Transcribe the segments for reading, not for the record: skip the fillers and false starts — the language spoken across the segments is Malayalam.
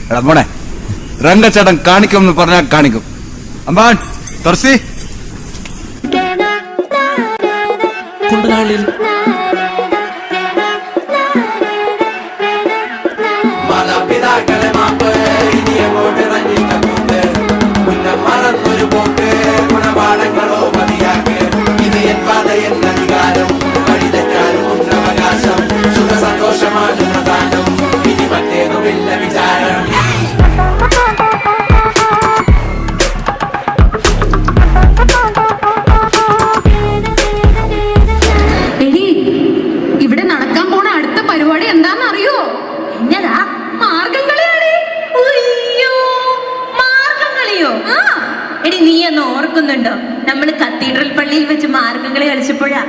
എടാ മോനെ, രംഗച്ചേട്ടൻ കാണിക്കുമെന്ന് പറഞ്ഞാൽ കാണിക്കും. അമ്പാൻ തുറസി മാതാപിതാക്കളെ മാപ്പ് ഇനി അങ്ങോട്ട് റഞ്ഞിട്ടുണ്ട്. മുന്നം മറന്നൊരു പോക്ക് ഗുണപാഠങ്ങളോ മതിയാക്ക്. ഇത് എൻ പാത എൻ അധികാരം, വഴിതെറ്റാനും അവകാശം. സുഖ സന്തോഷമാണ് പ്രധാനം, ഇനി മറ്റേതുമില്ല വിചാരം. ഇവിടെ നടക്കാൻ പോണ അടുത്ത പരിപാടി എന്താന്നറിയോ? എന്നതാ? മാർഗംകളിയാണ്. മാർഗംകളിയോ? എടി, നീ ഒന്ന് ഓർക്കുന്നുണ്ടോ? നമ്മള് കത്തീഡ്രൽ പള്ളിയിൽ വെച്ച് മാർഗംകളി കളിച്ചപ്പോഴാ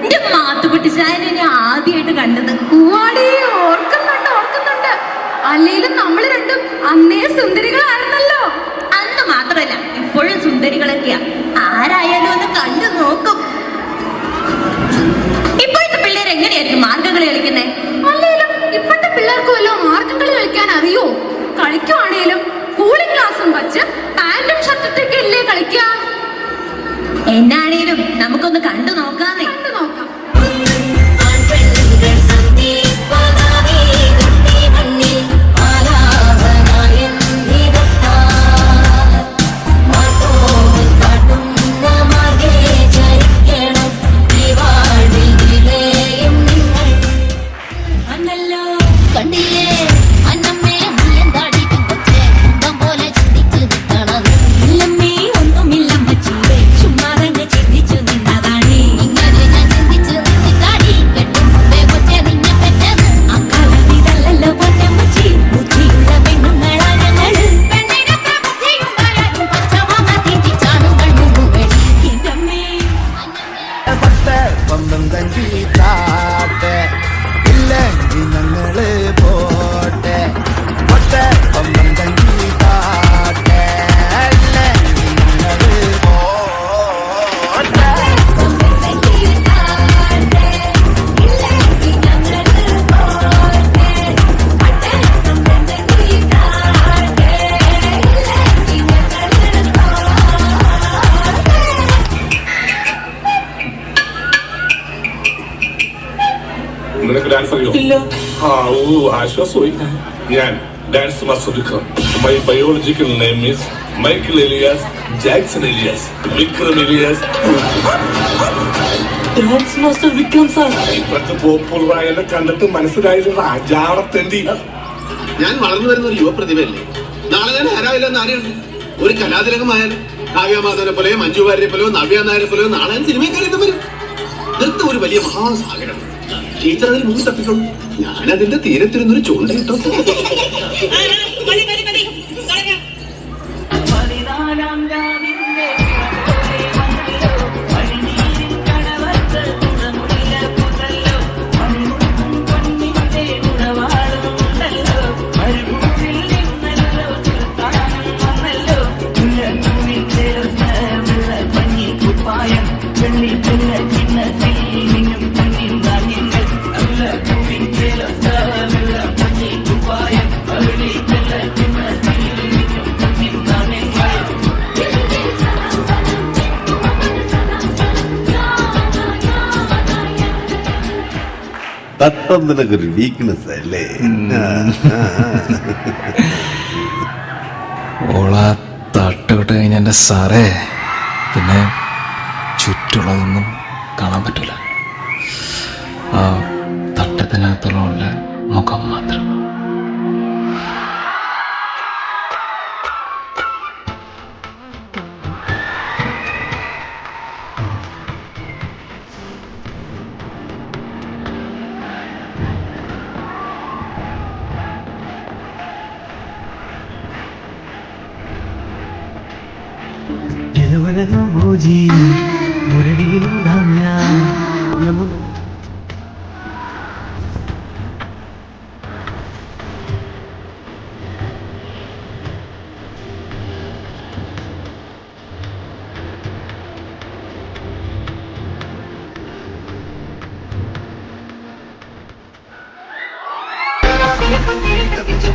എന്റെ മാത്തുകുട്ടിച്ചായനെ ഞാൻ ആദ്യമായിട്ട് കണ്ടത്. ഓർക്കുന്നുണ്ട്. അല്ലെങ്കിലും നമ്മള് രണ്ടും അന്നേ സുന്ദരികളായിരുന്നല്ലോ. അന്ന് മാത്രല്ല, ഇപ്പോഴും സുന്ദരികളൊക്കെയാ. ആരായാലും ഒന്ന് കണ്ടു നോക്കും. ഇപ്പോഴത്തെ പിള്ളേർ എങ്ങനെയായിരിക്കും മാർഗംകളി കളിക്കുന്നേ? അല്ലേലും ഇപ്പോഴത്തെ പിള്ളേർക്ക് വല്ലോ മാർഗംകളി കളിക്കാൻ അറിയോ? കളിക്കുവാണേലും കൂളിംഗ് ഗ്ലാസും വച്ച് പാന്റും ഷർട്ടൊക്കെ ഇല്ലേ കളിക്കുക. എന്നാണേലും നമുക്കൊന്ന് കണ്ടു നോക്കാന്നേ. നോക്കാം. നിനക്ക് ഡാൻസ് അറിയോ? ആശ്വാസമായി. ഞാൻ dance master Vikram. My biological name is Michael alias Jackson alias Vikram alias. Dance master Vikram sir. ഇപ്പോഴത്തെ പോപ്പുലറായാലും കണ്ടിട്ട് മനസ്സിലായത് രാജാവത്തേണ്ടി. ഞാൻ വളർന്നു വരുന്ന ഒരു യുവപ്രതിഭയല്ലേ. നാളെ ഞാൻ ആരാവില്ലെന്ന് ആരെയുണ്ട്? ഒരു കലാതിലകമായാലും കാവ്യമാധവനെ പോലെയോ മഞ്ജു വാര്യരെ പോലെയോ നവ്യ നായരെ പോലെയോ നാളെ ഞാൻ സിനിമയിൽ കയറി വരും. നൃത്തം ഒരു വലിയ മഹാസാഗരം. ടീച്ചർ അതിൽ മുങ്ങി തപ്പിട്ടുള്ളൂ. ഞാനതിന്റെ തീരത്തിരുന്നൊരു ചൂണ്ടയിട്ടോ. തട്ടം നിനക്കൊരു വീക്ക്നെസ് അല്ലേ? ഓള തട്ടുവിട്ട് കഴിഞ്ഞ എൻ്റെ സാറേ, പിന്നെ ചുറ്റുള്ളതൊന്നും കാണാൻ പറ്റില്ല. ആ തട്ടത്തിനകത്തുള്ള മുഖം മാത്രം.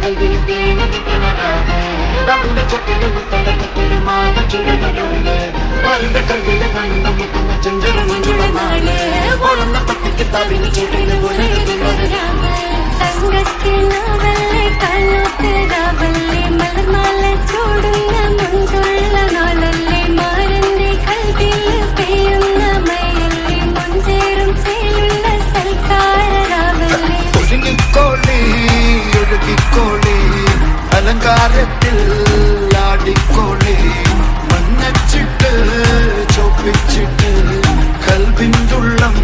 Thank you. തങ്കക്കിനാവല്ലേ കണ്ണുത്തിരാവല്ലേ മലർമാല ചൂടുന്ന മുൻകൊള്ള നാളല്ലേ മാരന്റെ കൽവിൽ പെയ്യുന്ന മയല്ലേ മുൻചേരും ചേലുള്ള സൽക്കാരാവല്ലേ ഒരുങ്ങിക്കോളി ഒഴുകിക്കോളി അലങ്കാരത്തിൽ ആടിക്കോളി മണ്ണച്ചിട്ട് ചോപ്പിച്ചിട്ട് കൽവിൻ്റെ ഉള്ളം